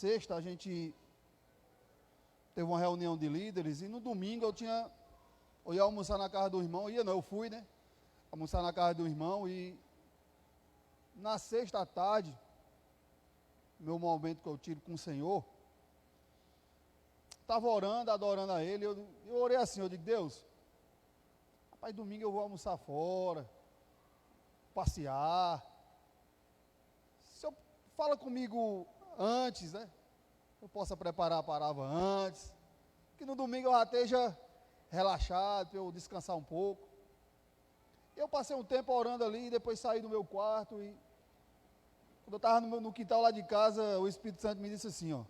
sexta a gente teve uma reunião de líderes e no domingo eu ia almoçar na casa do irmão, eu fui, né? Almoçar na casa do irmão e na sexta à tarde, meu momento que eu tive com o Senhor, estava orando, adorando a Ele, eu orei assim, eu digo, Deus, rapaz, domingo eu vou almoçar fora, passear, se eu fala comigo antes, né? Eu possa preparar a palavra antes, que no domingo eu já esteja relaxado, para eu descansar um pouco. Eu passei um tempo orando ali, depois saí do meu quarto e quando eu estava no quintal lá de casa, o Espírito Santo me disse assim, ó,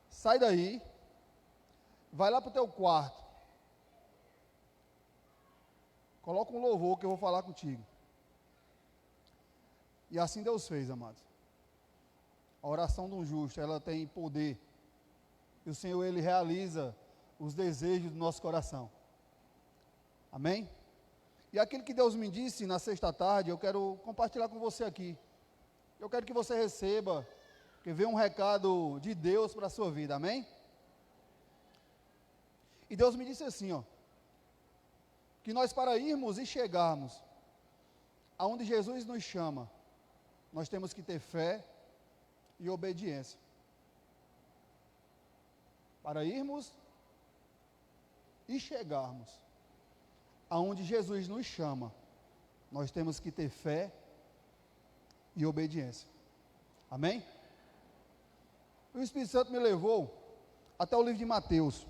sai daí, vai lá para o teu quarto, coloca um louvor que eu vou falar contigo. E assim Deus fez, amados. A oração de um justo, ela tem poder. E o Senhor, Ele realiza os desejos do nosso coração. Amém? E aquilo que Deus me disse na sexta tarde, eu quero compartilhar com você aqui. Eu quero que você receba, que venha um recado de Deus para a sua vida, amém? E Deus me disse assim, ó, que nós para irmos e chegarmos aonde Jesus nos chama, nós temos que ter fé e obediência. Para irmos e chegarmos aonde Jesus nos chama, nós temos que ter fé e obediência. Amém? O Espírito Santo me levou até o livro de Mateus.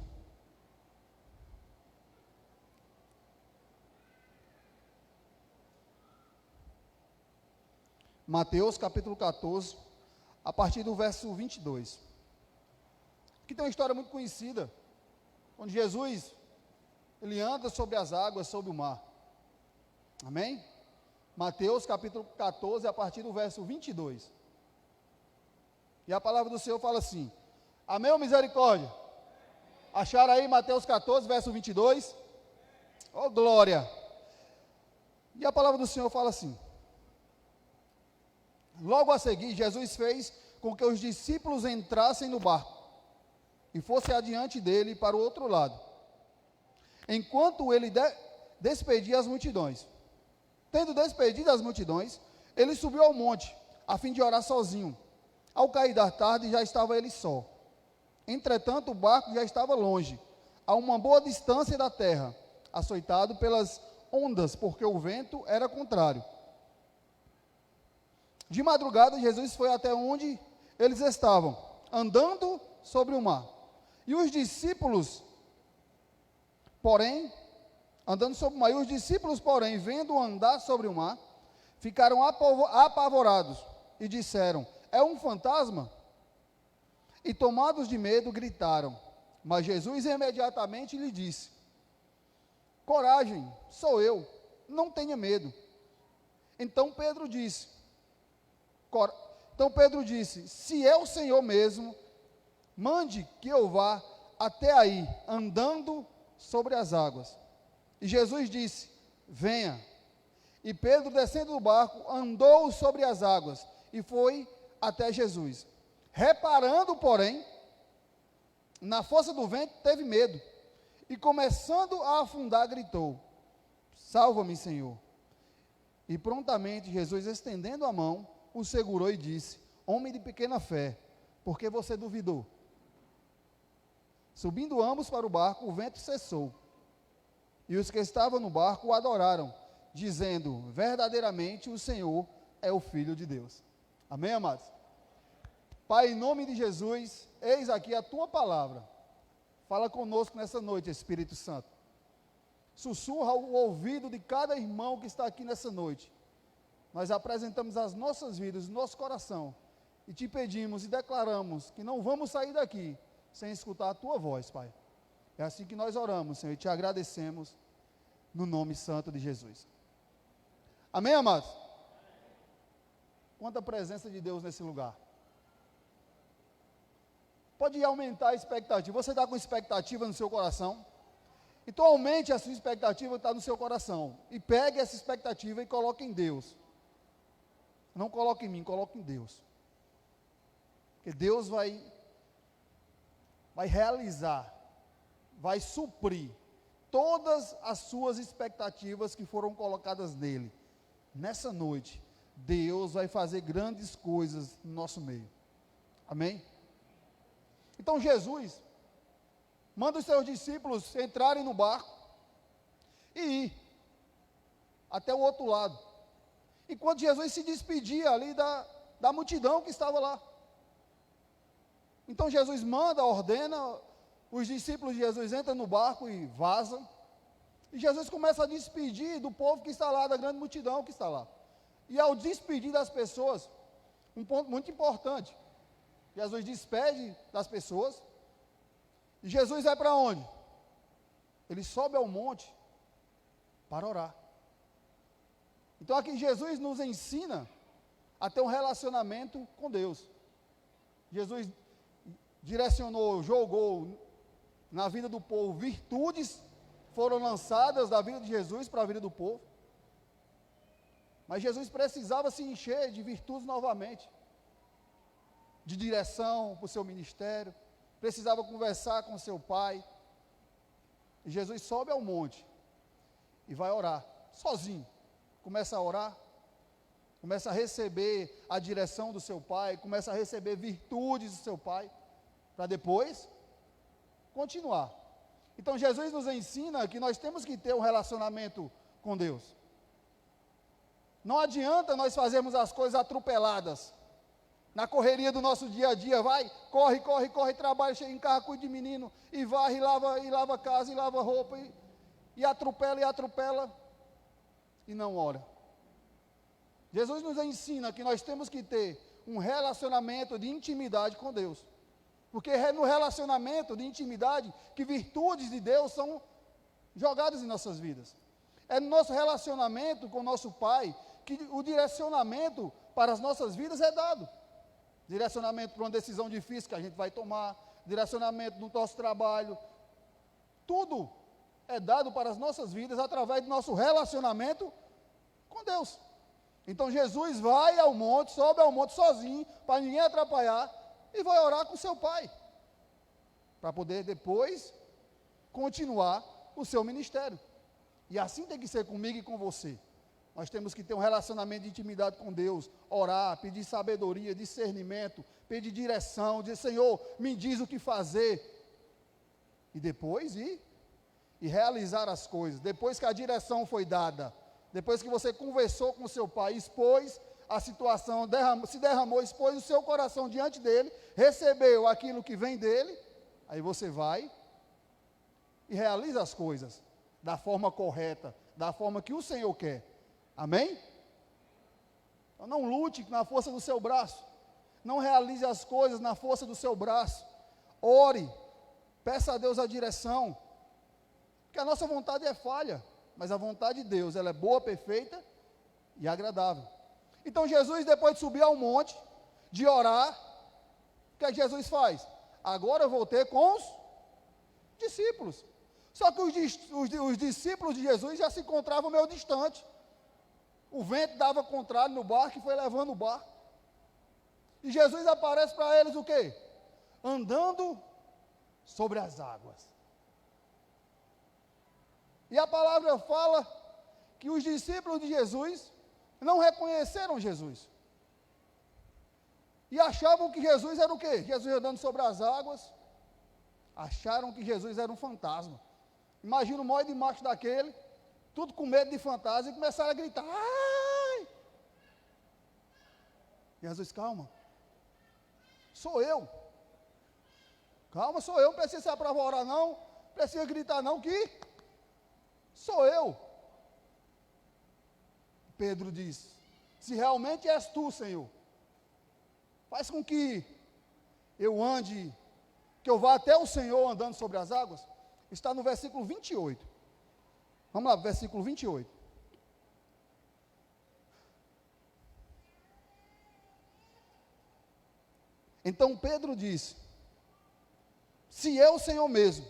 Mateus capítulo 14, a partir do verso 22. Aqui tem uma história muito conhecida, onde Jesus, ele anda sobre as águas, sobre o mar. Amém? Mateus capítulo 14, a partir do verso 22. E a palavra do Senhor fala assim, amém ou misericórdia? Acharam aí Mateus 14, verso 22? Oh, glória! E a palavra do Senhor fala assim, logo a seguir, Jesus fez com que os discípulos entrassem no barco e fossem adiante dele para o outro lado, enquanto ele despedia as multidões. Tendo despedido as multidões, ele subiu ao monte, a fim de orar sozinho. Ao cair da tarde, já estava ele só. Entretanto, o barco já estava longe, a uma boa distância da terra, açoitado pelas ondas, porque o vento era contrário. De madrugada, Jesus foi até onde eles estavam, andando sobre o mar. E os discípulos, porém, vendo andar sobre o mar, ficaram apavorados e disseram, é um fantasma? E tomados de medo, gritaram. Mas Jesus imediatamente lhe disse, coragem, sou eu, não tenha medo. Então Pedro disse, se é o Senhor mesmo, mande que eu vá até aí, andando sobre as águas. E Jesus disse, venha. E Pedro, descendo do barco, andou sobre as águas e foi até Jesus. Reparando, porém, na força do vento, teve medo. E começando a afundar, gritou, salva-me, Senhor. E prontamente Jesus, estendendo a mão, o segurou e disse, homem de pequena fé, por que você duvidou? Subindo ambos para o barco, o vento cessou. E os que estavam no barco o adoraram, dizendo, verdadeiramente o Senhor é o Filho de Deus. Amém, amados? Pai, em nome de Jesus, eis aqui a tua palavra. Fala conosco nessa noite, Espírito Santo. Sussurra o ouvido de cada irmão que está aqui nessa noite. Nós apresentamos as nossas vidas, o nosso coração, e te pedimos e declaramos que não vamos sair daqui sem escutar a tua voz, Pai. É assim que nós oramos, Senhor, e te agradecemos no nome santo de Jesus. Amém, amados? Quanta presença de Deus nesse lugar. Pode aumentar a expectativa. Você está com expectativa no seu coração? Então aumente a sua expectativa que está no seu coração. E pegue essa expectativa e coloque em Deus. Não coloque em mim, coloque em Deus. que Deus vai realizar, vai suprir todas as suas expectativas que foram colocadas nele. Nessa noite, Deus vai fazer grandes coisas no nosso meio. Amém? Então Jesus manda os seus discípulos entrarem no barco e ir até o outro lado. E quando Jesus se despedia ali da multidão que estava lá. Então Jesus manda, ordena, os discípulos de Jesus entram no barco e vazam. E Jesus começa a despedir do povo que está lá, da grande multidão que está lá. E ao despedir das pessoas, um ponto muito importante, Jesus despede das pessoas, e Jesus vai para onde? Ele sobe ao monte para orar. Então aqui Jesus nos ensina a ter um relacionamento com Deus. Jesus direcionou, jogou na vida do povo virtudes, foram lançadas da vida de Jesus para a vida do povo. Mas Jesus precisava se encher de virtudes novamente, de direção para o seu ministério, precisava conversar com seu pai. E Jesus sobe ao monte e vai orar, sozinho. Começa a orar, começa a receber a direção do seu pai, começa a receber virtudes do seu pai, para depois continuar. Então Jesus nos ensina que nós temos que ter um relacionamento com Deus. Não adianta nós fazermos as coisas atropeladas, na correria do nosso dia a dia, vai, corre, trabalha, chega em casa, cuida de menino, e varre, e lava a casa, e lava roupa, e atropela, e não ora. Jesus nos ensina que nós temos que ter um relacionamento de intimidade com Deus, porque é no relacionamento de intimidade que virtudes de Deus são jogadas em nossas vidas. É no nosso relacionamento com o nosso Pai que o direcionamento para as nossas vidas é dado. Direcionamento para uma decisão difícil que a gente vai tomar, direcionamento no nosso trabalho, tudo é dado para as nossas vidas através do nosso relacionamento com Deus. Então Jesus vai ao monte, sobe ao monte sozinho, para ninguém atrapalhar, e vai orar com seu pai, para poder depois continuar o seu ministério. E assim tem que ser comigo e com você. Nós temos que ter um relacionamento de intimidade com Deus, orar, pedir sabedoria, discernimento, pedir direção, dizer, Senhor, me diz o que fazer. E depois ir e realizar as coisas. Depois que a direção foi dada, depois que você conversou com o seu pai, expôs a situação, se derramou, expôs o seu coração diante dele, recebeu aquilo que vem dele, aí você vai e realiza as coisas da forma correta, da forma que o Senhor quer. Amém? Então não lute na força do seu braço, não realize as coisas na força do seu braço. Ore, peça a Deus a direção, porque a nossa vontade é falha, mas a vontade de Deus, ela é boa, perfeita e agradável. Então Jesus, depois de subir ao monte, de orar, o que é que Jesus faz? Agora eu vou ter com os discípulos. Só que os discípulos de Jesus já se encontravam meio distante. O vento dava contrário no barco e foi levando o barco. E Jesus aparece para eles o quê? Andando sobre as águas. E a palavra fala que os discípulos de Jesus não reconheceram Jesus. E achavam que Jesus era o quê? Jesus andando sobre as águas. Acharam que Jesus era um fantasma. Imagina o maior de macho daquele, tudo com medo de fantasma, e começaram a gritar, ai! Jesus, calma. Sou eu. Calma, sou eu, não precisa se apavorar não, não precisa gritar não, que sou eu. Pedro diz, se realmente és tu, Senhor, faz com que eu ande, que eu vá até o Senhor andando sobre as águas. Está no versículo 28. Vamos lá, versículo 28. Então Pedro disse, se eu, Senhor mesmo,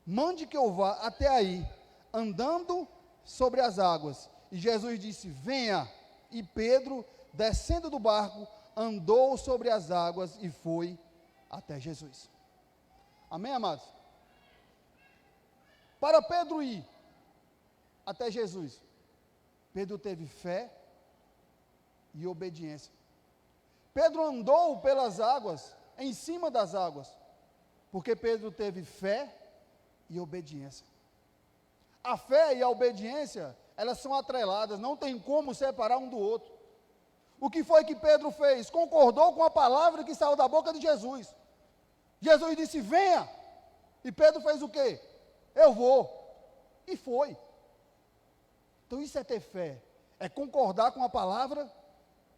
mande que eu vá até aí, andando sobre as águas. E Jesus disse, venha. E Pedro, descendo do barco, andou sobre as águas e foi até Jesus. Amém, amados? Para Pedro ir até Jesus, Pedro teve fé e obediência. Pedro andou pelas águas, em cima das águas, porque Pedro teve fé e obediência. A fé e a obediência, elas são atreladas, não tem como separar um do outro. O que foi que Pedro fez? Concordou com a palavra que saiu da boca de Jesus. Jesus disse, venha. E Pedro fez o quê? Eu vou. E foi. Então isso é ter fé, é concordar com a palavra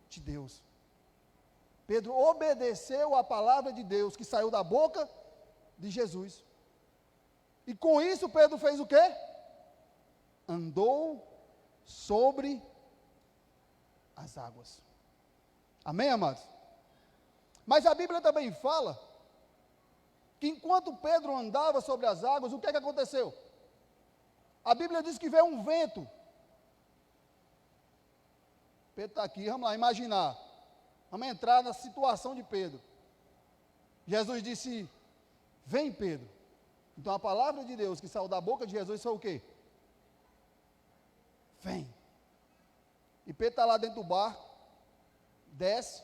de Deus. Pedro obedeceu a palavra de Deus que saiu da boca de Jesus. E com isso Pedro fez o quê? Andou sobre as águas. Amém, amados? Mas a Bíblia também fala que enquanto Pedro andava sobre as águas, o que é que aconteceu? A Bíblia diz que veio um vento. Pedro está aqui, vamos lá, imaginar. Vamos entrar na situação de Pedro. Jesus disse, vem Pedro. Então a palavra de Deus que saiu da boca de Jesus foi o quê? Vem. E Pedro está lá dentro do barco, desce,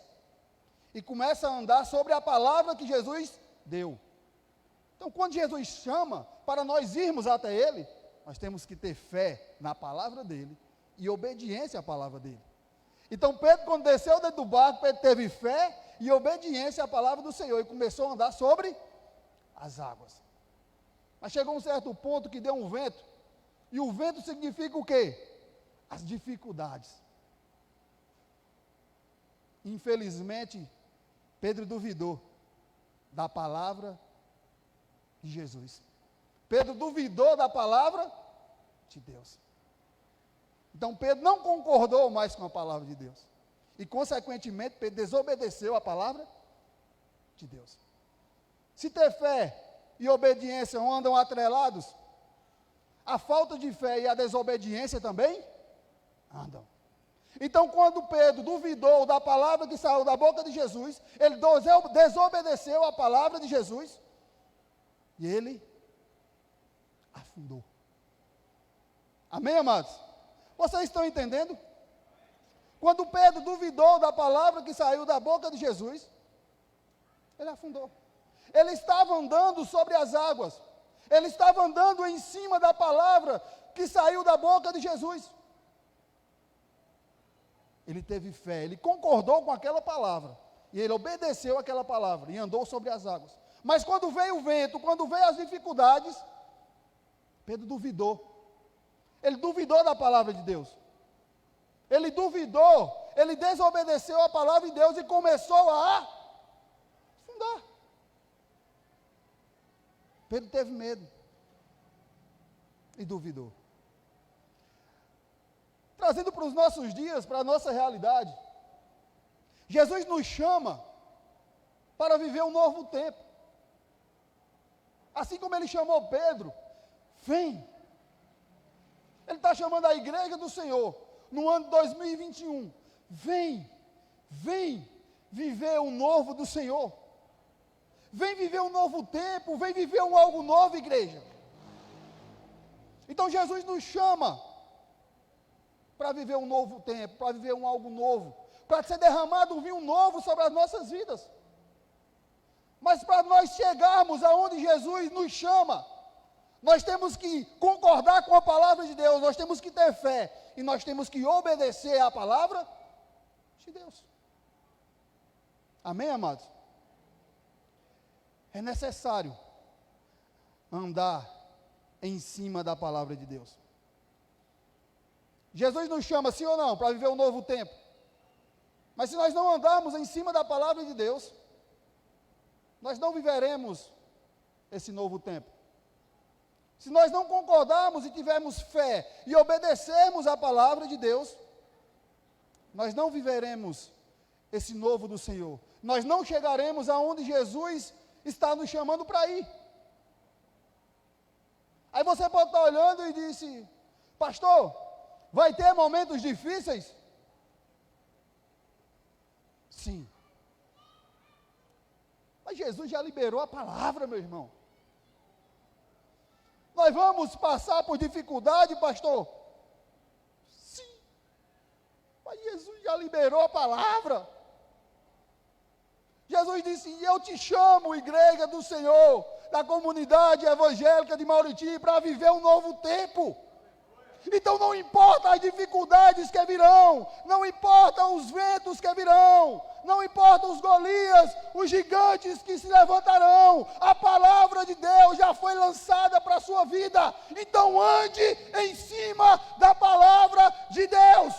e começa a andar sobre a palavra que Jesus deu. Então quando Jesus chama para nós irmos até Ele, nós temos que ter fé na palavra dEle e obediência à palavra dEle. Então Pedro, quando desceu dentro do barco, Pedro teve fé e obediência à palavra do Senhor e começou a andar sobre as águas. Mas chegou um certo ponto que deu um vento, e o vento significa o quê? As dificuldades. Infelizmente, Pedro duvidou da palavra de Jesus. Pedro duvidou da palavra de Deus. Então Pedro não concordou mais com a palavra de Deus. E consequentemente Pedro desobedeceu a palavra de Deus. Se ter fé e obediência andam atrelados, a falta de fé e a desobediência também andam. Então quando Pedro duvidou da palavra que saiu da boca de Jesus, ele desobedeceu a palavra de Jesus e ele afundou. Amém, amados? Vocês estão entendendo? Quando Pedro duvidou da palavra que saiu da boca de Jesus, ele afundou. Ele estava andando sobre as águas. Ele estava andando em cima da palavra que saiu da boca de Jesus. Ele teve fé, ele concordou com aquela palavra. E ele obedeceu aquela palavra e andou sobre as águas. Mas quando veio o vento, quando veio as dificuldades, Pedro duvidou. Ele duvidou da palavra de Deus. Ele duvidou, ele desobedeceu a palavra de Deus e começou a afundar. Pedro teve medo e duvidou. Trazendo para os nossos dias, para a nossa realidade, Jesus nos chama para viver um novo tempo. Assim como ele chamou Pedro, vem. Ele está chamando a igreja do Senhor, no ano de 2021, vem viver o novo do Senhor, vem viver um novo tempo, vem viver algo novo, igreja. Então Jesus nos chama para viver um novo tempo, para viver algo novo, para ser derramado um vinho novo sobre as nossas vidas. Mas para nós chegarmos aonde Jesus nos chama, nós temos que concordar com a palavra de Deus, nós temos que ter fé, e nós temos que obedecer à palavra de Deus. Amém, amados? É necessário andar em cima da palavra de Deus. Jesus nos chama, sim ou não, para viver um novo tempo. Mas se nós não andarmos em cima da palavra de Deus, nós não viveremos esse novo tempo. Se nós não concordarmos e tivermos fé e obedecermos a palavra de Deus, nós não viveremos esse novo do Senhor. Nós não chegaremos aonde Jesus está nos chamando para ir. Aí você pode estar olhando e disse, pastor, vai ter momentos difíceis? Sim, Mas Jesus já liberou a palavra, meu irmão. Nós vamos passar por dificuldade, pastor? Sim. Mas Jesus já liberou a palavra. Jesus disse: e eu te chamo, igreja do Senhor, da comunidade evangélica de Mauriti, para viver um novo tempo. Então não importa as dificuldades que virão, não importa os ventos que virão, não importa os Golias, os gigantes que se levantarão, a palavra de Deus já foi lançada para a sua vida. Então ande em cima da palavra de Deus.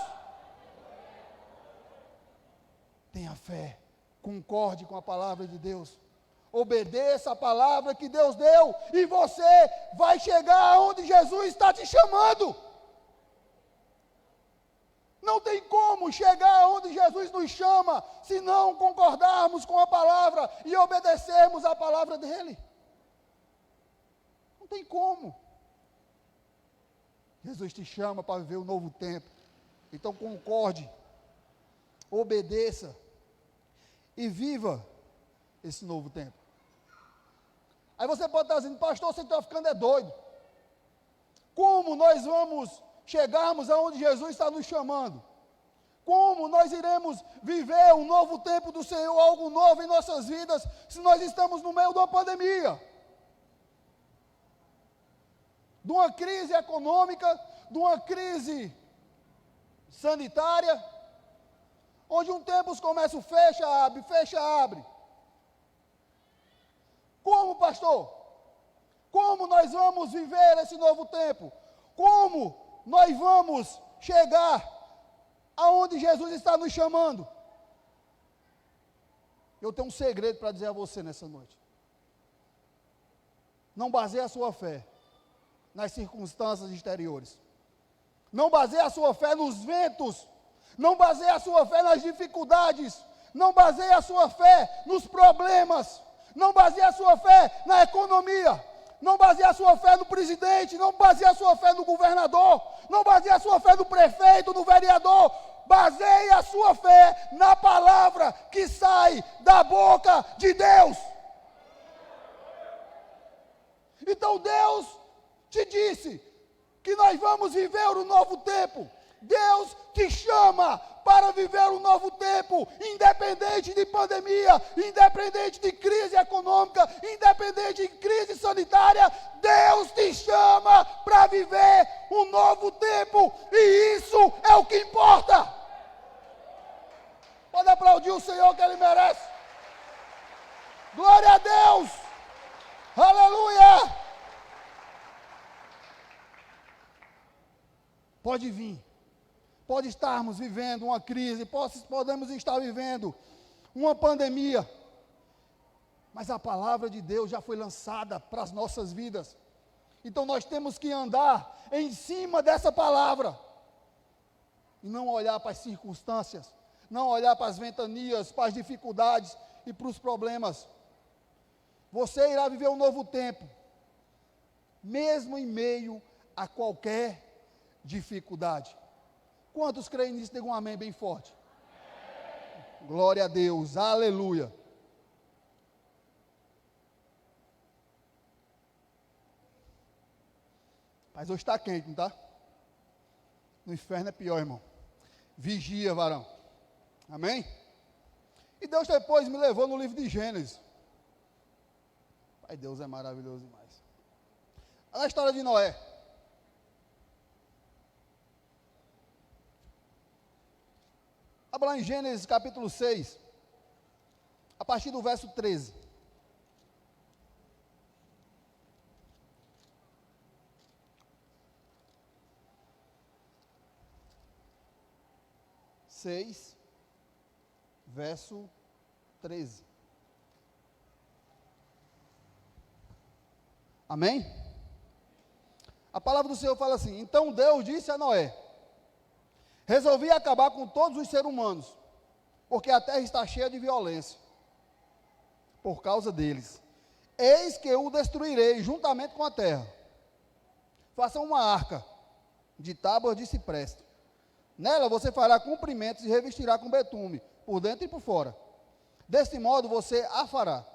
Tenha fé, concorde com a palavra de Deus. Obedeça a palavra que Deus deu e você vai chegar aonde Jesus está te chamando. Não tem como chegar onde Jesus nos chama se não concordarmos com a palavra e obedecermos a palavra dele. Não tem como. Jesus te chama para viver um novo tempo. Então concorde, obedeça e viva esse novo tempo. Aí você pode estar dizendo: pastor, você está ficando doido. Como nós vamos chegarmos aonde Jesus está nos chamando? Como nós iremos viver um novo tempo do Senhor, algo novo em nossas vidas, se nós estamos no meio de uma pandemia? De uma crise econômica, de uma crise sanitária, onde um tempo os comércios fecha, abre. Como, pastor? Como nós vamos viver esse novo tempo? Como nós vamos chegar aonde Jesus está nos chamando? Eu tenho um segredo para dizer a você nessa noite. Não baseie a sua fé nas circunstâncias exteriores. Não baseie a sua fé nos ventos. Não baseie a sua fé nas dificuldades. Não baseie a sua fé nos problemas. Não baseie a sua fé na economia. Não baseie a sua fé no presidente, não baseie a sua fé no governador, não baseie a sua fé no prefeito, no vereador. Baseie a sua fé na palavra que sai da boca de Deus. Então Deus te disse que nós vamos viver um novo tempo. Deus te chama para viver um novo tempo, independente de pandemia, independente de crise econômica, independente de crise sanitária. Deus te chama para viver um novo tempo, e isso é o que importa. Pode aplaudir o Senhor, que Ele merece. Glória a Deus. Aleluia. Pode vir. Pode estarmos vivendo uma crise, podemos estar vivendo uma pandemia, mas a palavra de Deus já foi lançada para as nossas vidas. Então nós temos que andar em cima dessa palavra, e não olhar para as circunstâncias, não olhar para as ventanias, para as dificuldades e para os problemas. Você irá viver um novo tempo, mesmo em meio a qualquer dificuldade. Quantos creem nisso? Digam um amém bem forte. Amém. Glória a Deus, aleluia. Mas hoje está quente, não está? No inferno é pior, irmão. Vigia, varão. Amém? E Deus depois me levou no livro de Gênesis. Pai, Deus é maravilhoso demais. A história de Noé. Abra lá em Gênesis capítulo 6, a partir do verso 13. Verso 13. Amém? A palavra do Senhor fala assim: então Deus disse a Noé: resolvi acabar com todos os seres humanos, porque a terra está cheia de violência, por causa deles. Eis que eu o destruirei juntamente com a terra. Faça uma arca de tábuas de cipreste. Nela você fará comprimentos e revestirá com betume, por dentro e por fora. Deste modo você a fará.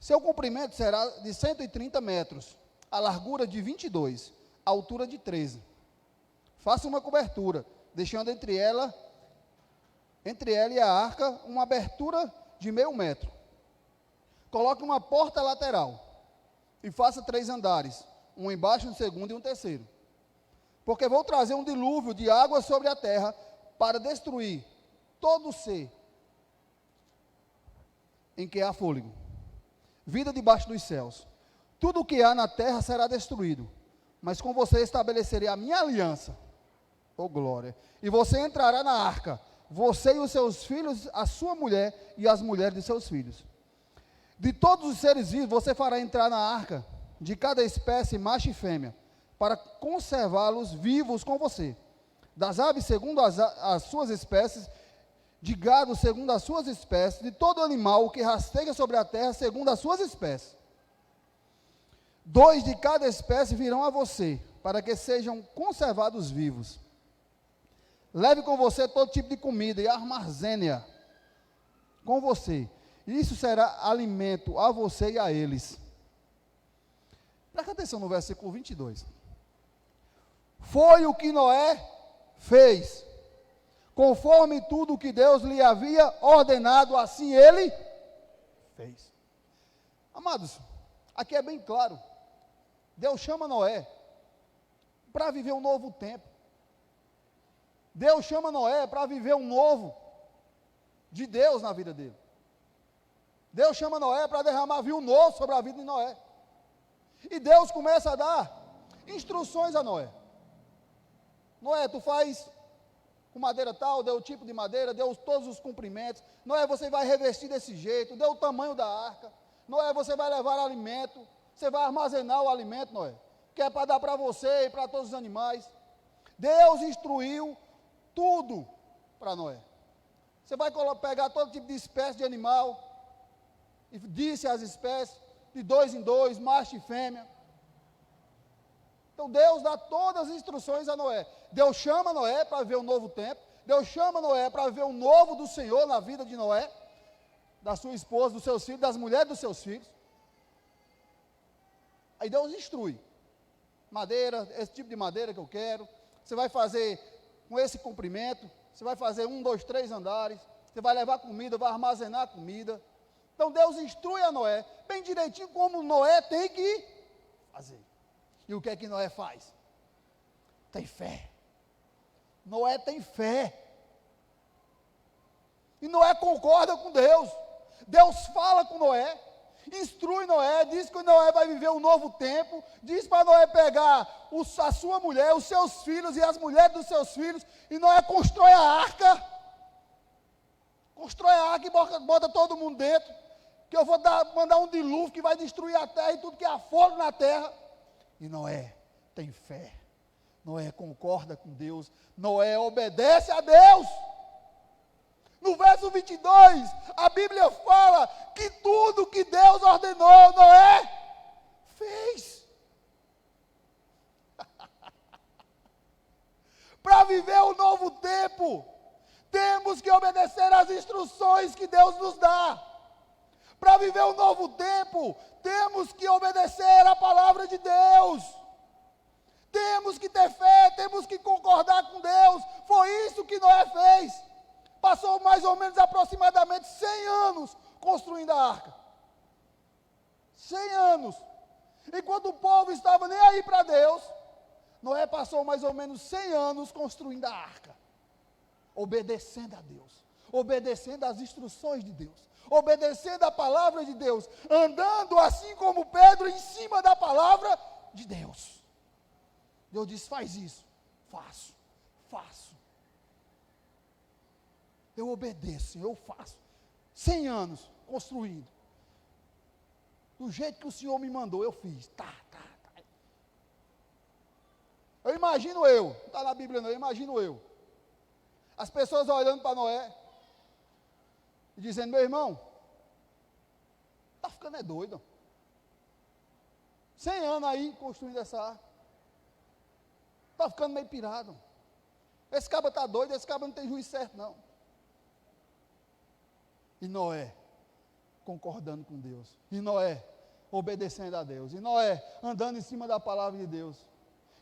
Seu comprimento será de 130 metros, a largura de 22, a altura de 13. Faça uma cobertura, deixando entre ela e a arca uma abertura de 0,5 metro. Coloque uma porta lateral e faça 3 andares, um embaixo, um segundo e um terceiro. Porque vou trazer um dilúvio de água sobre a terra para destruir todo ser em que há fôlego, vida debaixo dos céus. Tudo o que há na terra será destruído, mas com você estabelecerei a minha aliança. Oh glória! E você entrará na arca, você e os seus filhos, a sua mulher e as mulheres de seus filhos. De todos os seres vivos, você fará entrar na arca, de cada espécie, macho e fêmea, para conservá-los vivos com você. Das aves, segundo as suas espécies, de gado, segundo as suas espécies, de todo animal que rasteja sobre a terra, segundo as suas espécies. 2 de cada espécie virão a você, para que sejam conservados vivos. Leve com você todo tipo de comida e armazene-a com você. Isso será alimento a você e a eles. Presta atenção no versículo 22. Foi o que Noé fez, conforme tudo o que Deus lhe havia ordenado, assim ele fez. Amados, aqui é bem claro. Deus chama Noé para viver um novo tempo. Deus chama Noé para viver um novo de Deus na vida dele. Deus chama Noé para derramar vinho novo sobre a vida de Noé. E Deus começa a dar instruções a Noé. Noé, tu faz com madeira tal, deu o tipo de madeira, deu todos os comprimentos. Noé, você vai revestir desse jeito, deu o tamanho da arca. Noé, você vai levar alimento, você vai armazenar o alimento, Noé, que é para dar para você e para todos os animais. Deus instruiu tudo para Noé. Você vai pegar todo tipo de espécie de animal, e disse as espécies, de 2 em 2, macho e fêmea. Então Deus dá todas as instruções a Noé. Deus chama Noé para ver um novo tempo. Deus chama Noé para ver o novo do Senhor na vida de Noé, da sua esposa, dos seus filhos, das mulheres dos seus filhos. Aí Deus instrui. Madeira, esse tipo de madeira que eu quero. Você vai fazer com esse comprimento. Você vai fazer 1, 2, 3 andares. Você vai levar comida, vai armazenar comida. Então Deus instrui a Noé, bem direitinho como Noé tem que fazer. E o que é que Noé faz? Tem fé. Noé tem fé. E Noé concorda com Deus. Deus fala com Noé, instrui Noé, diz que Noé vai viver um novo tempo, diz para Noé pegar a sua mulher, os seus filhos e as mulheres dos seus filhos, e Noé constrói a arca. Constrói a arca e bota todo mundo dentro. Que eu vou mandar um dilúvio que vai destruir a terra e tudo que há fogo na terra. E Noé tem fé. Noé concorda com Deus. Noé obedece a Deus. No verso 22, a Bíblia fala que tudo que Deus ordenou, Noé fez. Para viver um novo tempo, temos que obedecer às instruções que Deus nos dá. Para viver um novo tempo, temos que obedecer à palavra de Deus. Temos que ter fé, temos que concordar com Deus. Foi isso que Noé fez. Passou mais ou menos aproximadamente 100 anos construindo a arca. 100 anos. Enquanto o povo estava nem aí para Deus, Noé passou mais ou menos 100 anos construindo a arca. Obedecendo a Deus. Obedecendo às instruções de Deus. Obedecendo a palavra de Deus, andando assim como Pedro em cima da palavra de Deus. Deus diz, faz isso, faço. Eu obedeço, eu faço. 100 anos construindo. Do jeito que o Senhor me mandou, eu fiz. Tá. Eu imagino não está na Bíblia não, eu imagino eu. As pessoas olhando para Noé, e dizendo, meu irmão, está ficando doido. 100 anos aí construindo essa arca. Está ficando meio pirado. Esse cabra está doido, esse cabra não tem juiz certo não. E Noé concordando com Deus. E Noé obedecendo a Deus. E Noé andando em cima da palavra de Deus.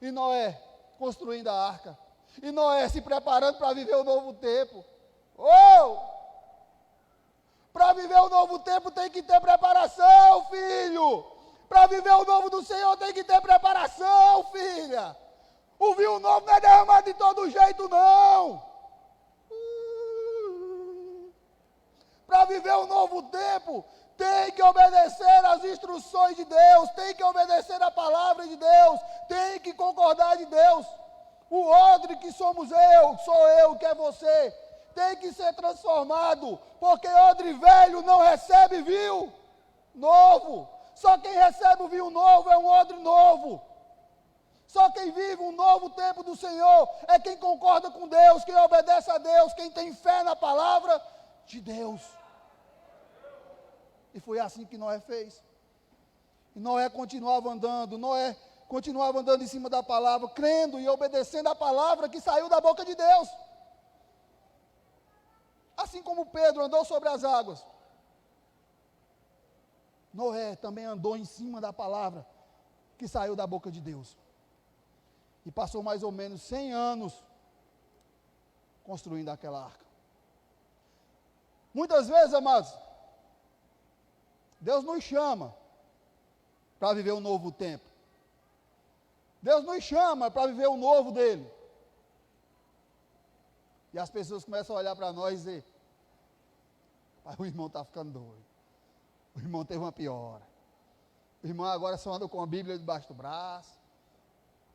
E Noé construindo a arca. E Noé se preparando para viver o novo tempo. Para viver o novo tempo tem que ter preparação, filho. Para viver o novo do Senhor tem que ter preparação, filha. O vinho novo não é derramado de todo jeito, não. Para viver o novo tempo, tem que obedecer às instruções de Deus, tem que obedecer a palavra de Deus, tem que concordar de Deus. O odre que somos sou eu, que é você, tem que ser transformado, porque odre velho não recebe vinho novo. Só quem recebe o vinho novo é um odre novo. Só quem vive um novo tempo do Senhor é quem concorda com Deus, quem obedece a Deus, quem tem fé na palavra de Deus. E foi assim que Noé fez. E Noé continuava andando em cima da palavra, crendo e obedecendo a palavra que saiu da boca de Deus. Assim como Pedro andou sobre as águas, Noé também andou em cima da palavra que saiu da boca de Deus. E passou mais ou menos 100 anos construindo aquela arca. Muitas vezes, amados, Deus nos chama para viver um novo tempo. Deus nos chama para viver o novo dele. E as pessoas começam a olhar para nós e dizer: o irmão está ficando doido. O irmão teve uma piora. O irmão agora só anda com a Bíblia debaixo do braço.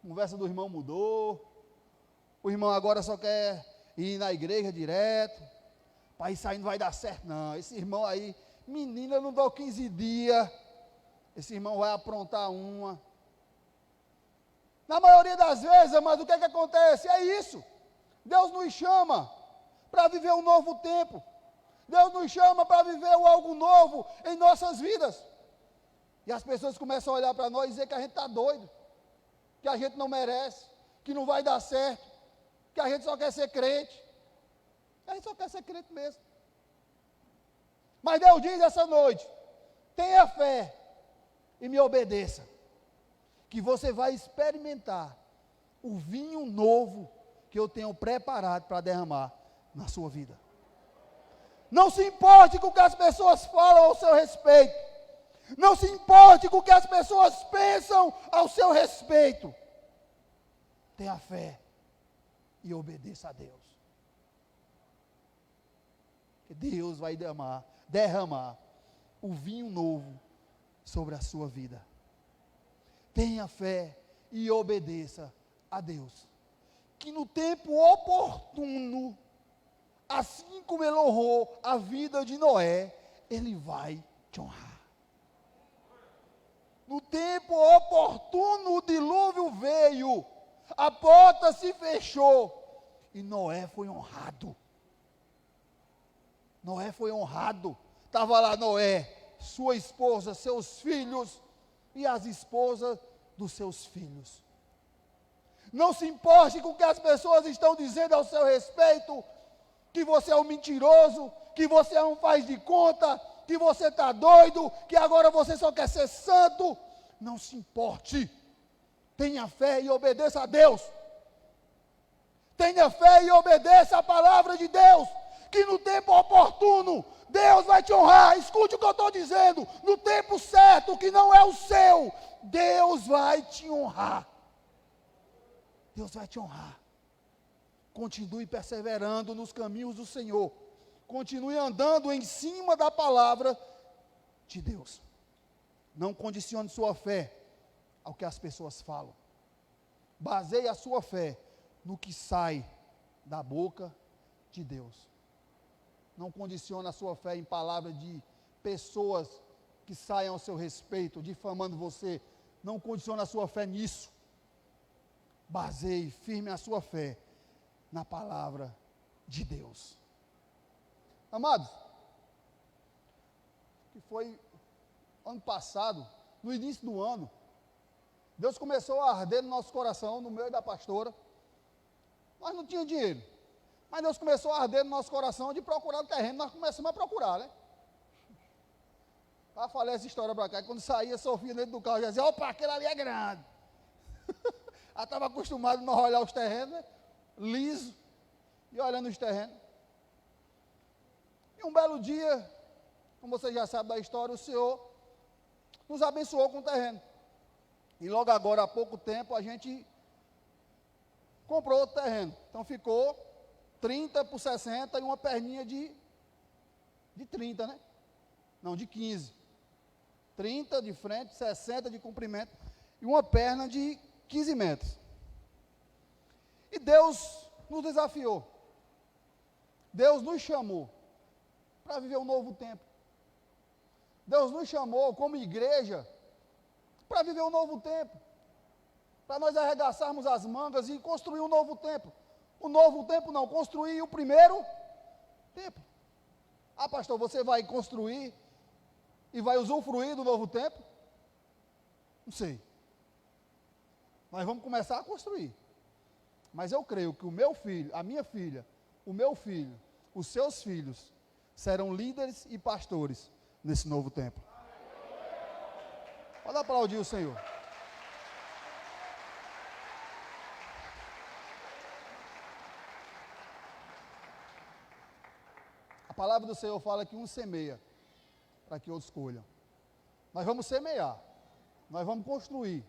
A conversa do irmão mudou. O irmão agora só quer ir na igreja direto. Para isso aí não vai dar certo, não. Esse irmão aí, menina, eu não dou 15 dias. Esse irmão vai aprontar uma. Na maioria das vezes, mas o que é que acontece? É isso. Deus nos chama para viver um novo tempo. Deus nos chama para viver algo novo em nossas vidas. E as pessoas começam a olhar para nós e dizer que a gente está doido, que a gente não merece, que não vai dar certo, que a gente só quer ser crente. A gente só quer ser crente mesmo. Mas Deus diz essa noite: tenha fé e me obedeça, que você vai experimentar o vinho novo que eu tenho preparado para derramar na sua vida. Não se importe com o que as pessoas falam ao seu respeito. Não se importe com o que as pessoas pensam ao seu respeito. Tenha fé e obedeça a Deus. Que Deus vai derramar o vinho novo sobre a sua vida. Tenha fé e obedeça a Deus. Que no tempo oportuno, assim como ele honrou a vida de Noé, ele vai te honrar. No tempo oportuno, o dilúvio veio, a porta se fechou e Noé foi honrado. Noé foi honrado. Estava lá Noé, sua esposa, seus filhos e as esposas dos seus filhos. Não se importe com o que as pessoas estão dizendo ao seu respeito, que você é um mentiroso, que você é um faz de conta, que você está doido, que agora você só quer ser santo. Não se importe. Tenha fé e obedeça a Deus. Tenha fé e obedeça a palavra de Deus, que no tempo oportuno, Deus vai te honrar. Escute o que eu estou dizendo. No tempo certo, que não é o seu, Deus vai te honrar. Deus vai te honrar. Continue perseverando nos caminhos do Senhor. Continue andando em cima da palavra de Deus. Não condicione sua fé ao que as pessoas falam. Baseie a sua fé no que sai da boca de Deus. Não condicione a sua fé em palavras de pessoas que saiam ao seu respeito, difamando você. Não condicione a sua fé nisso. Baseie firme a sua fé na palavra de Deus. Amados, que foi ano passado, no início do ano, Deus começou a arder no nosso coração, no meu e da pastora. Nós não tínhamos dinheiro, mas Deus começou a arder no nosso coração de procurar o terreno. Nós começamos a procurar, né? Já falei essa história para cá, e quando saía, Sofia dentro do carro, já dizia, opa, aquele ali é grande. Ela estava acostumada a não olhar os terrenos, né? Liso, e olhando os terrenos. E um belo dia, como você já sabe da história, o Senhor nos abençoou com o terreno. E logo agora, há pouco tempo, a gente comprou outro terreno. Então ficou 30 por 60 e uma perninha de 30, né? Não, de 15. 30 de frente, 60 de comprimento e uma perna de 15 metros. E Deus nos desafiou. Deus nos chamou para viver um novo tempo. Deus nos chamou como igreja para viver um novo tempo. Para nós arregaçarmos as mangas e construir um novo tempo. O novo tempo não, construir o primeiro tempo. Ah, pastor, você vai construir e vai usufruir do novo tempo? Não sei. Nós vamos começar a construir. Mas eu creio que o meu filho, a minha filha, o meu filho, os seus filhos serão líderes e pastores nesse novo tempo. Pode aplaudir o Senhor. A palavra do Senhor fala que um semeia para que outros colham. Nós vamos semear, nós vamos construir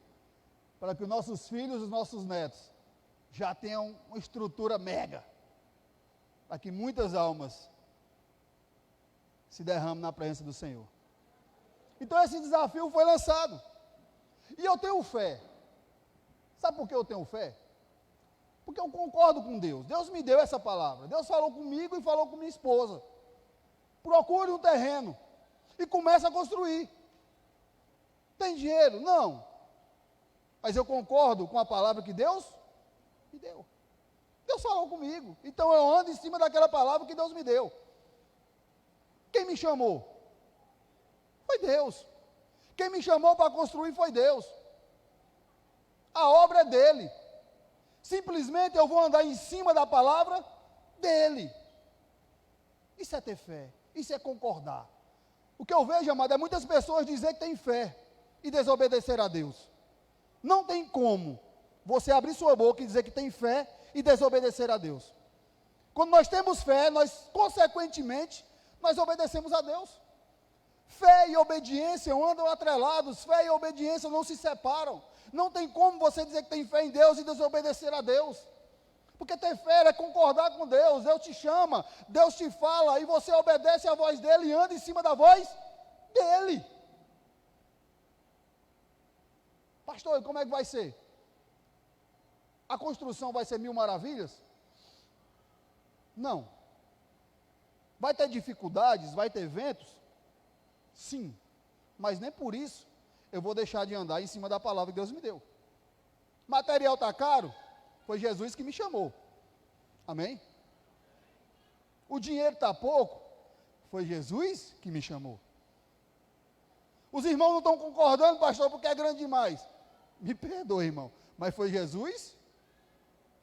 para que os nossos filhos e os nossos netos já tenham uma estrutura mega, para que muitas almas se derramem na presença do Senhor. Então esse desafio foi lançado, e eu tenho fé. Sabe por que eu tenho fé? Porque eu concordo com Deus. Deus me deu essa palavra, Deus falou comigo e falou com minha esposa. Procure um terreno e comece a construir. Tem dinheiro? Não. Mas eu concordo com a palavra que Deus me deu. Deus falou comigo. Então eu ando em cima daquela palavra que Deus me deu. Quem me chamou? Foi Deus. Quem me chamou para construir foi Deus. A obra é dele. Simplesmente eu vou andar em cima da palavra dele. Isso é ter fé. Isso é concordar. O que eu vejo, amado, é muitas pessoas dizer que tem fé e desobedecer a Deus. Não tem como você abrir sua boca e dizer que tem fé e desobedecer a Deus. Quando nós temos fé, nós, consequentemente, nós obedecemos a Deus. Fé e obediência andam atrelados, fé e obediência não se separam. Não tem como você dizer que tem fé em Deus e desobedecer a Deus. Porque ter fé é concordar com Deus. Deus te chama, Deus te fala, e você obedece à voz dele e anda em cima da voz dele. Pastor, e como é que vai ser? A construção vai ser 1000 maravilhas? Não. Vai ter dificuldades, vai ter ventos? Sim. Mas nem por isso eu vou deixar de andar em cima da palavra que Deus me deu. Material está caro? Foi Jesus que me chamou. Amém? O dinheiro está pouco? Foi Jesus que me chamou. Os irmãos não estão concordando, pastor, porque é grande demais. Me perdoe, irmão, mas foi Jesus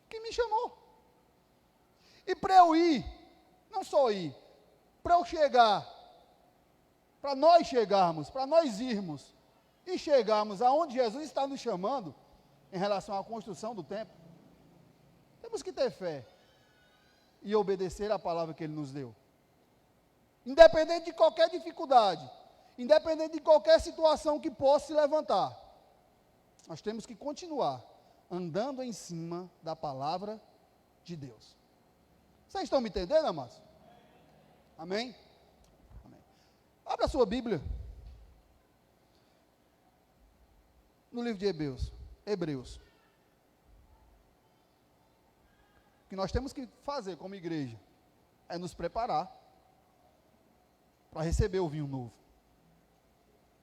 que me chamou. E para eu ir, não só ir, para eu chegar, para nós chegarmos, para nós irmos e chegarmos aonde Jesus está nos chamando, em relação à construção do templo, temos que ter fé e obedecer a palavra que Ele nos deu. Independente de qualquer dificuldade, independente de qualquer situação que possa se levantar, nós temos que continuar andando em cima da palavra de Deus. Vocês estão me entendendo, amados? Amém? Amém. Abra a sua Bíblia no livro de Hebreus. O que nós temos que fazer como igreja é nos preparar para receber o vinho novo.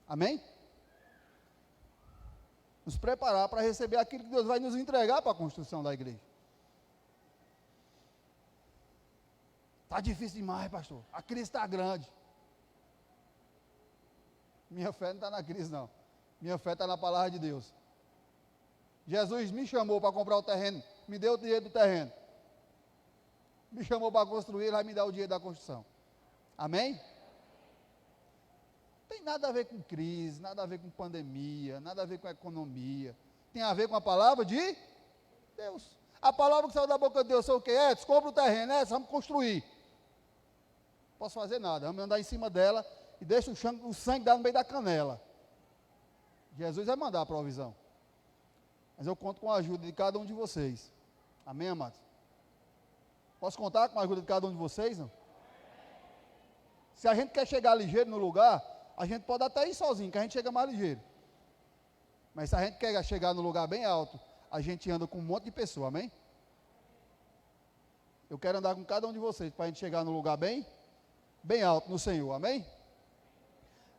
Amém? Nos preparar para receber aquilo que Deus vai nos entregar para a construção da igreja. Está difícil demais, pastor. A crise está grande. Minha fé não está na crise, não. Minha fé está na palavra de Deus. Jesus me chamou para comprar o terreno, me deu o dinheiro do terreno. Me chamou para construir, ele vai me dar o dinheiro da construção. Amém? Tem nada a ver com crise, nada a ver com pandemia, nada a ver com economia. Tem a ver com a palavra de Deus. A palavra que saiu da boca de Deus foi o quê? Edson, compra o terreno, vamos construir. Não posso fazer nada, vamos andar em cima dela e deixa o sangue dar no meio da canela. Jesus vai mandar a provisão. Mas eu conto com a ajuda de cada um de vocês. Amém, amados? Posso contar com a ajuda de cada um de vocês, não? Se a gente quer chegar ligeiro no lugar, a gente pode até ir sozinho, que a gente chega mais ligeiro. Mas se a gente quer chegar no lugar bem alto, a gente anda com um monte de pessoas, amém? Eu quero andar com cada um de vocês, para a gente chegar no lugar bem alto no Senhor, amém?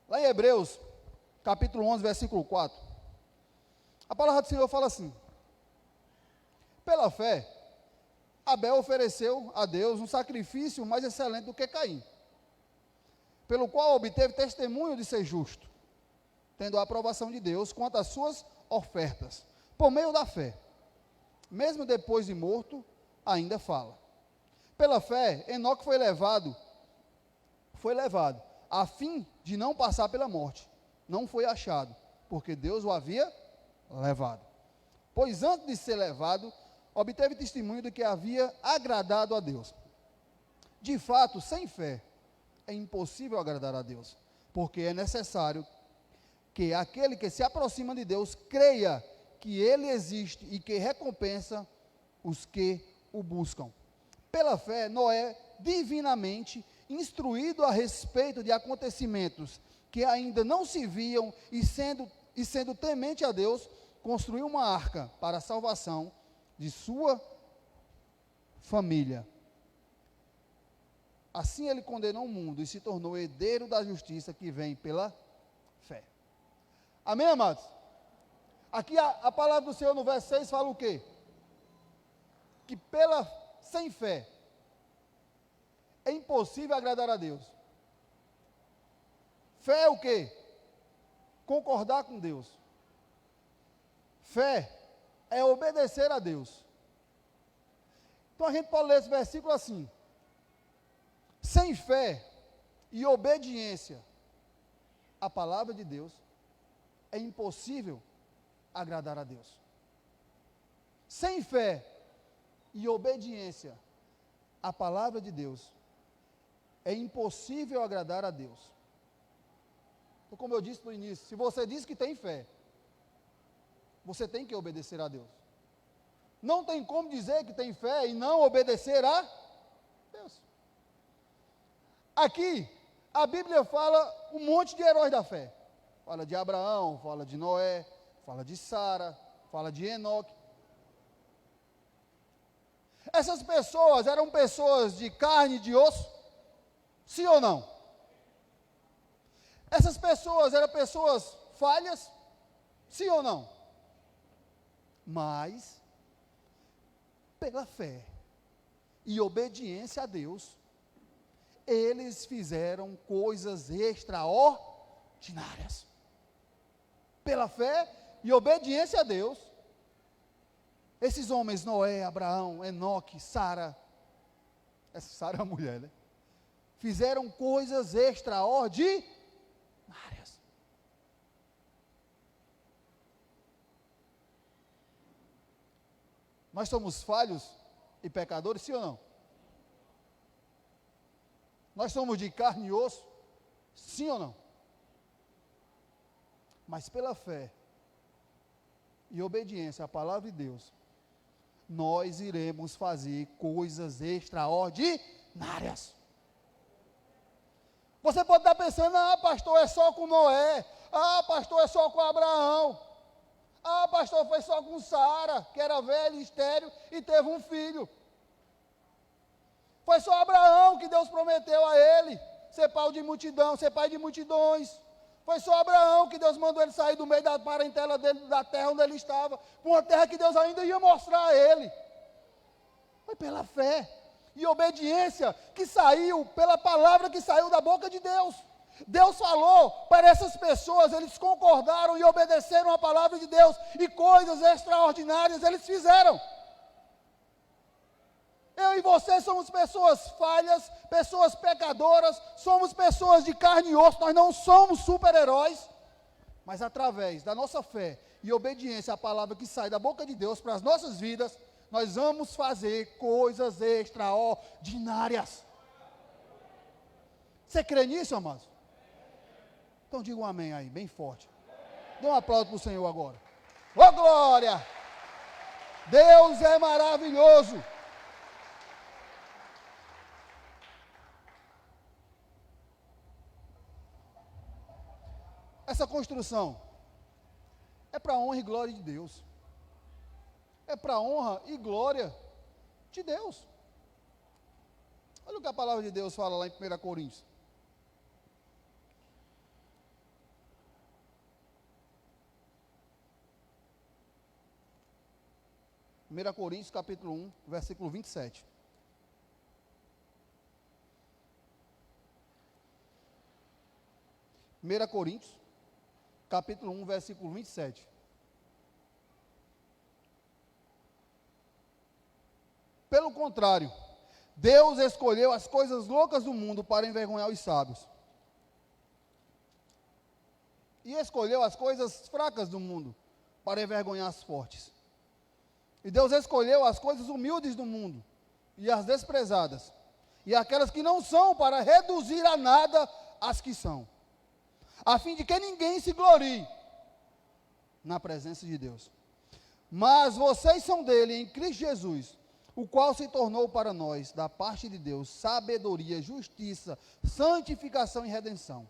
Lá em Hebreus, capítulo 11, versículo 4, a palavra do Senhor fala assim: pela fé, Abel ofereceu a Deus um sacrifício mais excelente do que Caim, pelo qual obteve testemunho de ser justo, tendo a aprovação de Deus quanto às suas ofertas, por meio da fé. Mesmo depois de morto, ainda fala. Pela fé, Enoque foi levado, a fim de não passar pela morte. Não foi achado, porque Deus o havia levado. Pois antes de ser levado, obteve testemunho de que havia agradado a Deus. De fato, sem fé, é impossível agradar a Deus, porque é necessário que aquele que se aproxima de Deus creia que Ele existe e que recompensa os que o buscam. Pela fé, Noé, divinamente instruído a respeito de acontecimentos que ainda não se viam e sendo temente a Deus, construiu uma arca para a salvação de sua família. Assim ele condenou o mundo e se tornou herdeiro da justiça que vem pela fé. Amém, amados? Aqui a palavra do Senhor no verso 6 fala o quê? Que sem fé é impossível agradar a Deus. Fé é o quê? Concordar com Deus. Fé é obedecer a Deus. Então a gente pode ler esse versículo assim: sem fé e obediência à palavra de Deus, é impossível agradar a Deus. Sem fé e obediência à palavra de Deus, é impossível agradar a Deus. Então, como eu disse no início, se você diz que tem fé, você tem que obedecer a Deus. Não tem como dizer que tem fé e não obedecer a Deus. Aqui, a Bíblia fala um monte de heróis da fé. Fala de Abraão, fala de Noé, fala de Sara, fala de Enoque. Essas pessoas eram pessoas de carne e de osso? Sim ou não? Essas pessoas eram pessoas falhas? Sim ou não? Mas, pela fé e obediência a Deus, eles fizeram coisas extraordinárias. Pela fé e obediência a Deus, esses homens, Noé, Abraão, Enoque, Sara, essa Sara é uma mulher, né? Fizeram coisas extraordinárias. Nós somos falhos e pecadores, sim ou não? Nós somos de carne e osso, sim ou não? Mas pela fé e obediência à palavra de Deus, nós iremos fazer coisas extraordinárias. Você pode estar pensando: ah, pastor, é só com Noé, ah, pastor, é só com Abraão, ah, pastor, foi só com Sara, que era velha, estéril e teve um filho. Foi só Abraão que Deus prometeu a ele ser pai de multidão, ser pai de multidões. Foi só Abraão que Deus mandou ele sair do meio da parentela dele, da terra onde ele estava, para uma terra que Deus ainda ia mostrar a ele. Foi pela fé e obediência que saiu, pela palavra que saiu da boca de Deus. Deus falou para essas pessoas, eles concordaram e obedeceram a palavra de Deus, e coisas extraordinárias eles fizeram. Eu e você somos pessoas falhas, pessoas pecadoras, somos pessoas de carne e osso, nós não somos super-heróis, mas através da nossa fé e obediência à palavra que sai da boca de Deus para as nossas vidas, nós vamos fazer coisas extraordinárias. Você crê nisso, amados? Então diga um amém aí, bem forte. Dê um aplauso para o Senhor agora. Ô glória! Deus é maravilhoso. Essa construção é para a honra e glória de Deus. É para a honra e glória de Deus. Olha o que a palavra de Deus fala lá em 1 Coríntios. Primeira Coríntios, capítulo 1, versículo 27. Primeira Coríntios, capítulo 1, versículo 27. Pelo contrário, Deus escolheu as coisas loucas do mundo para envergonhar os sábios. E escolheu as coisas fracas do mundo para envergonhar as fortes. E Deus escolheu as coisas humildes do mundo e as desprezadas, e aquelas que não são, para reduzir a nada as que são, a fim de que ninguém se glorie na presença de Deus. Mas vocês são dele em Cristo Jesus, o qual se tornou para nós, da parte de Deus, sabedoria, justiça, santificação e redenção,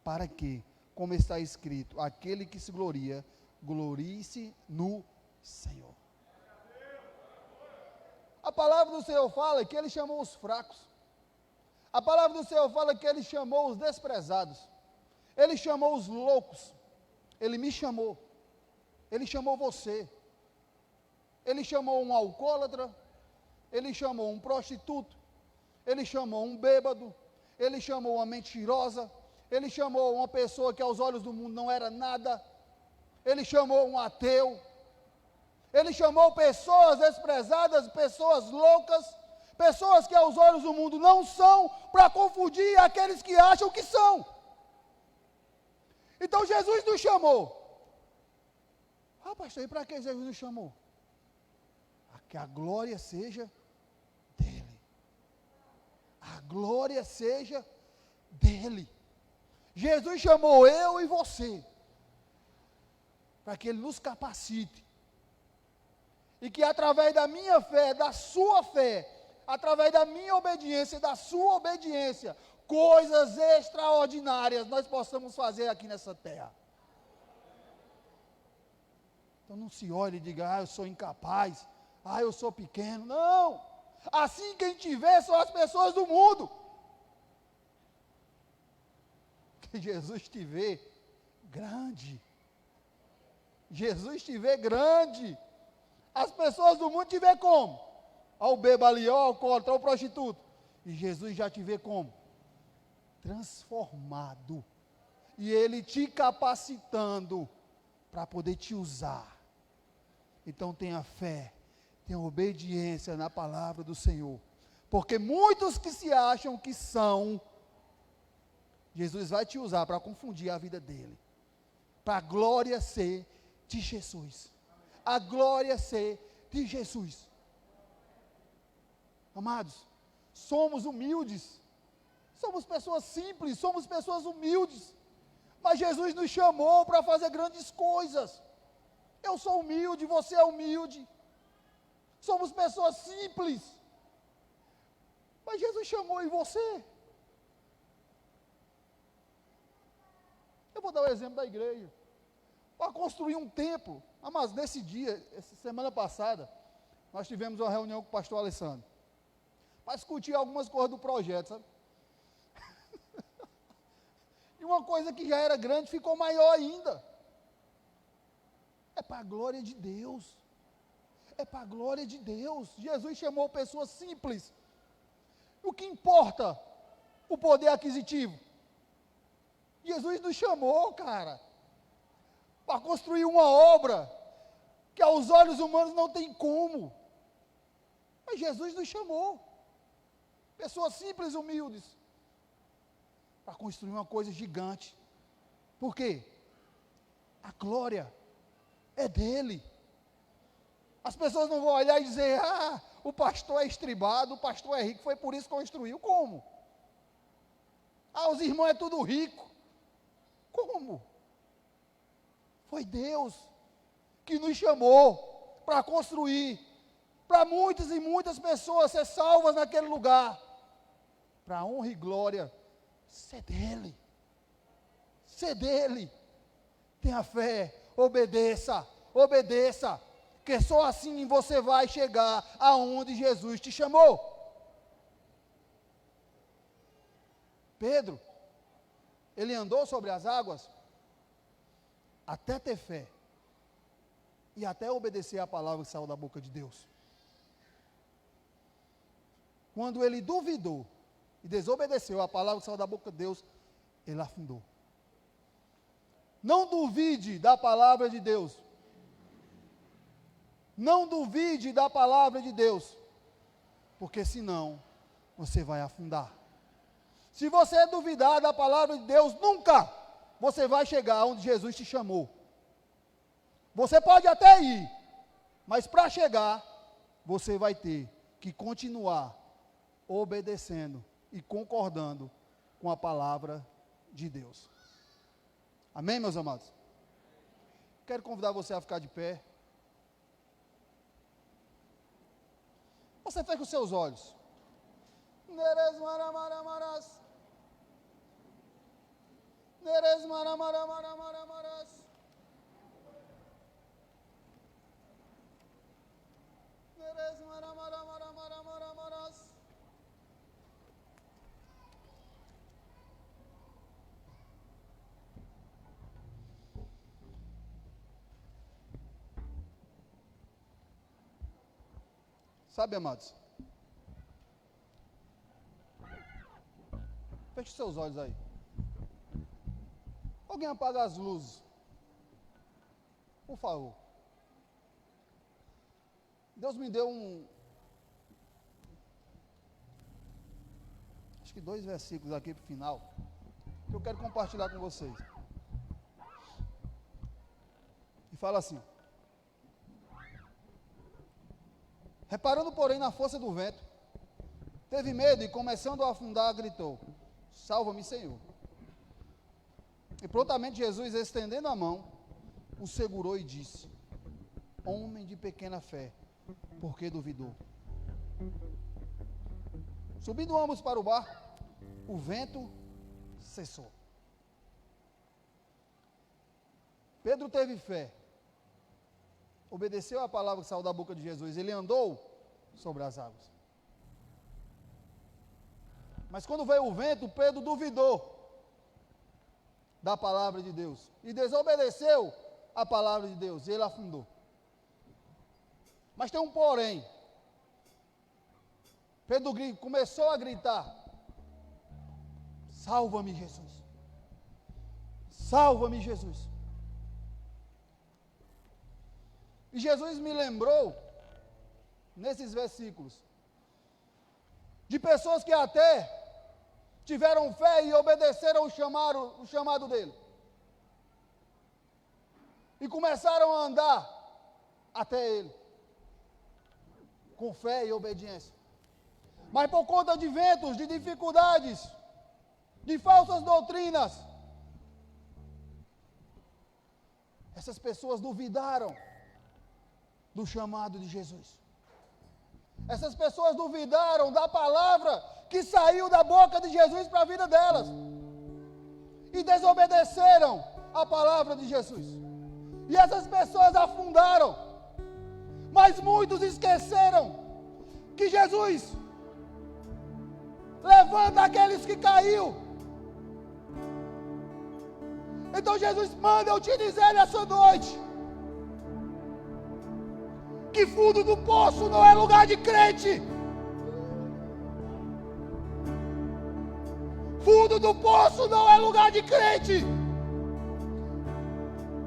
para que, como está escrito, aquele que se gloria, glorie-se no Senhor. A palavra do Senhor fala que Ele chamou os fracos. A palavra do Senhor fala que Ele chamou os desprezados. Ele chamou os loucos. Ele me chamou. Ele chamou você. Ele chamou um alcoólatra. Ele chamou um prostituto. Ele chamou um bêbado. Ele chamou uma mentirosa. Ele chamou uma pessoa que aos olhos do mundo não era nada. Ele chamou um ateu. Ele chamou pessoas desprezadas, pessoas loucas, pessoas que aos olhos do mundo não são, para confundir aqueles que acham que são. Então Jesus nos chamou. Ah, pastor, e para que Jesus nos chamou? Para que a glória seja dele. A glória seja dele. Jesus chamou eu e você, para que Ele nos capacite. E que através da minha fé, da sua fé, através da minha obediência, da sua obediência, coisas extraordinárias nós possamos fazer aqui nessa terra. Então não se olhe e diga, eu sou incapaz, eu sou pequeno. Não! Assim quem te vê são as pessoas do mundo. Que Jesus te vê grande. Jesus te vê grande. As pessoas do mundo te vê como? Ao bêbado ali, ao alcoólatra, ao prostituto. E Jesus já te vê como? Transformado. E Ele te capacitando para poder te usar. Então tenha fé, tenha obediência na palavra do Senhor. Porque muitos que se acham que são, Jesus vai te usar para confundir a vida dele. Para a glória ser de Jesus. A glória ser de Jesus. Amados, somos humildes, somos pessoas simples, somos pessoas humildes, mas Jesus nos chamou para fazer grandes coisas. Eu sou humilde, você é humilde, somos pessoas simples, mas Jesus chamou em você. Eu vou dar o exemplo da igreja. Para construir um templo, mas nesse dia, essa semana passada, nós tivemos uma reunião com o pastor Alessandro, para discutir algumas coisas do projeto, sabe? E uma coisa que já era grande ficou maior ainda. É para a glória de Deus. É para a glória de Deus. Jesus chamou pessoas simples. O que importa? O poder aquisitivo. Jesus nos chamou, cara, para construir uma obra que aos olhos humanos não tem como. Mas Jesus nos chamou, pessoas simples, humildes, para construir uma coisa gigante. Por quê? A glória é dele. As pessoas não vão olhar e dizer, o pastor é estribado, o pastor é rico, foi por isso que construiu. Como? Os irmãos é tudo rico. Como? Foi Deus que nos chamou para construir, para muitas e muitas pessoas ser salvas naquele lugar, para a honra e glória ser dele. Ser dele. Tenha fé, obedeça, que só assim você vai chegar aonde Jesus te chamou. Pedro, ele andou sobre as águas até ter fé e até obedecer a palavra que saiu da boca de Deus. Quando ele duvidou e desobedeceu a palavra que saiu da boca de Deus, ele afundou. Não duvide da palavra de Deus. Não duvide da palavra de Deus, porque senão você vai afundar. Se você duvidar da palavra de Deus, nunca você vai chegar onde Jesus te chamou. Você pode até ir, mas para chegar, você vai ter que continuar obedecendo e concordando com a palavra de Deus. Amém, meus amados? Quero convidar você a ficar de pé. Você fecha os seus olhos. Neres maramaramaras. Neres maramaramaras. Neres maramaramaras. Sabe, amados? Feche seus olhos aí. Alguém apaga as luzes. Por favor. Deus me deu acho que 2 versículos aqui para o final, que eu quero compartilhar com vocês. E fala assim: reparando, porém, na força do vento, teve medo e, começando a afundar, gritou: salva-me, Senhor. E prontamente Jesus, estendendo a mão, o segurou e disse: homem de pequena fé, por que duvidou? Subindo ambos para o barco, o vento cessou. Pedro teve fé, obedeceu a palavra que saiu da boca de Jesus, ele andou sobre as águas. Mas quando veio o vento, Pedro duvidou da palavra de Deus e desobedeceu a palavra de Deus, e ele afundou. Mas tem um porém. Pedro começou a gritar: salva-me, Jesus. Salva-me, Jesus. E Jesus me lembrou, nesses versículos, de pessoas que até tiveram fé e obedeceram o chamado dele. E começaram a andar até ele, com fé e obediência. Mas por conta de ventos, de dificuldades, de falsas doutrinas, essas pessoas duvidaram do chamado de Jesus. Essas pessoas duvidaram da palavra que saiu da boca de Jesus para a vida delas. E desobedeceram a palavra de Jesus. E essas pessoas afundaram. Mas muitos esqueceram que Jesus levanta aqueles que caiu. Então Jesus manda eu te dizer nessa noite que fundo do poço não é lugar de crente. Fundo do poço não é lugar de crente.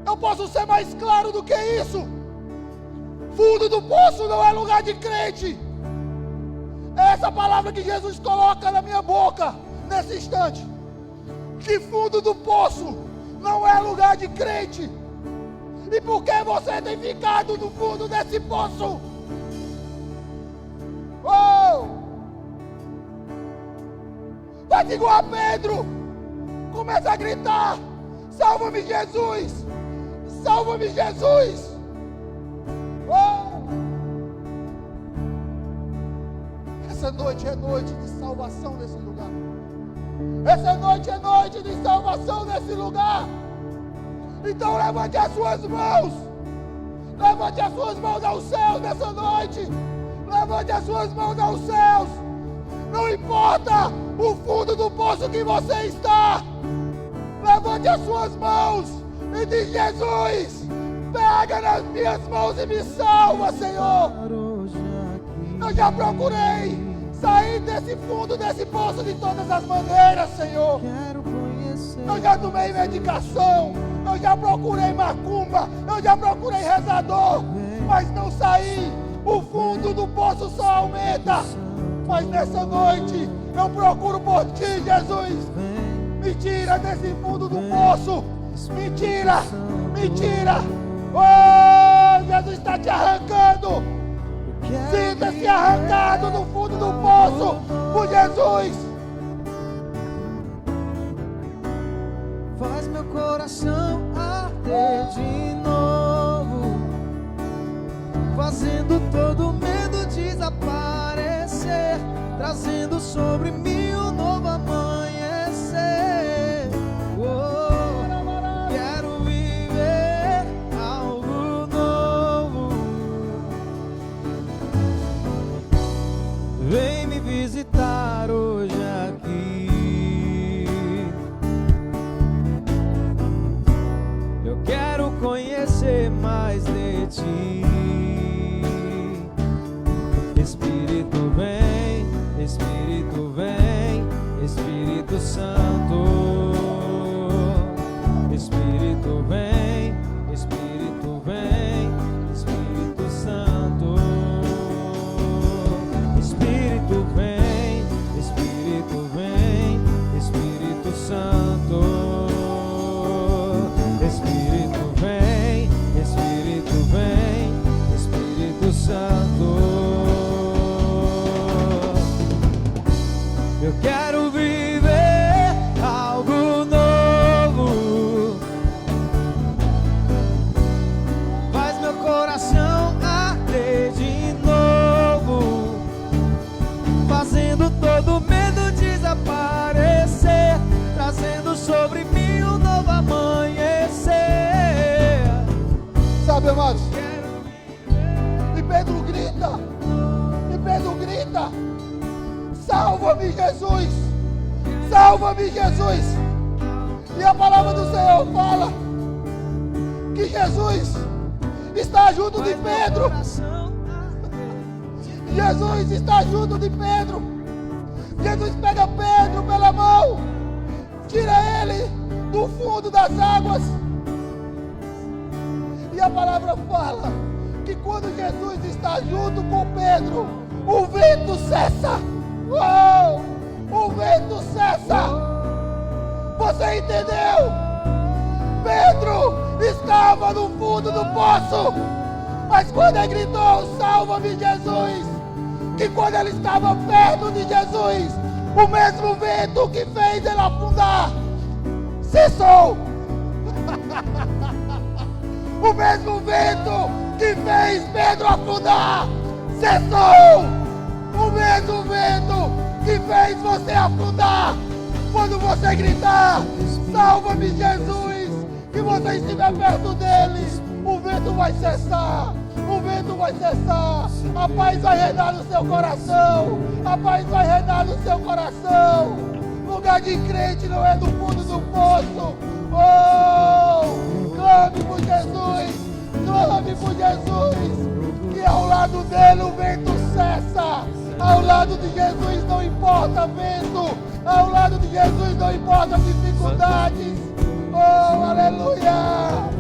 Eu posso ser mais claro do que isso. Fundo do poço não é lugar de crente. É essa palavra que Jesus coloca na minha boca, nesse instante. Que fundo do poço não é lugar de crente. E por que você tem ficado no fundo desse poço? Oh! Faz igual a Pedro. Começa a gritar: salva-me, Jesus! Salva-me, Jesus! Oh! Essa noite é noite de salvação nesse lugar. Essa noite é noite de salvação nesse lugar. Então levante as suas mãos. Levante as suas mãos aos céus nessa noite. Levante as suas mãos aos céus. Não importa o fundo do poço que você está. Levante as suas mãos e diz: Jesus, pega nas minhas mãos e me salva, Senhor. Eu já procurei sair desse fundo, desse poço de todas as maneiras, Senhor. Eu já tomei medicação, eu já procurei macumba, eu já procurei rezador, mas não saí. O fundo do poço só aumenta. Mas nessa noite eu procuro por ti, Jesus. Me tira desse fundo do poço. Me tira, me tira. Oh, Jesus está te arrancando. Sinta-se arrancado do fundo do poço por Jesus. Faz meu coração arder de novo, fazendo todo medo desaparecer, trazendo sobre mim um novo amanhecer. Oh, quero viver algo novo. Vem me visitar hoje aqui. Eu quero conhecer mais de ti. Espírito vem, Espírito vem, Espírito Santo. Espírito vem, Espírito vem, Espírito Santo. Espírito vem, Espírito vem, Espírito Santo. Espírito vem, Espírito vem, Espírito Santo. Eu quero viver algo novo. Faz meu coração arder de novo, fazendo todo medo desaparecer, trazendo sobre mim um novo amanhecer. Sabe, amados? E Pedro grita. E Pedro grita: salva-me, Jesus! Salva-me, Jesus! E a palavra do Senhor fala que Jesus está junto de Pedro. Jesus está junto de Pedro. Jesus pega Pedro pela mão, tira ele do fundo das águas. E a palavra fala que quando Jesus está junto com Pedro, o vento cessa. Oh, o vento cessa. Você entendeu? Pedro estava no fundo do poço, mas quando ele gritou: salva-me, Jesus, que quando ele estava perto de Jesus, o mesmo vento que fez ele afundar cessou. O mesmo vento que fez Pedro afundar cessou. O mesmo vento que fez você afundar, quando você gritar: salva-me, Jesus, que você estiver perto dele, o vento vai cessar. O vento vai cessar. A paz vai reinar no seu coração. A paz vai reinar no seu coração. Lugar de crente não é no fundo do poço. Oh, clame por Jesus. Clame por Jesus. Que ao lado dele o vento cessa. Ao lado de Jesus não importa vento. Ao lado de Jesus não importa dificuldades. Oh, aleluia.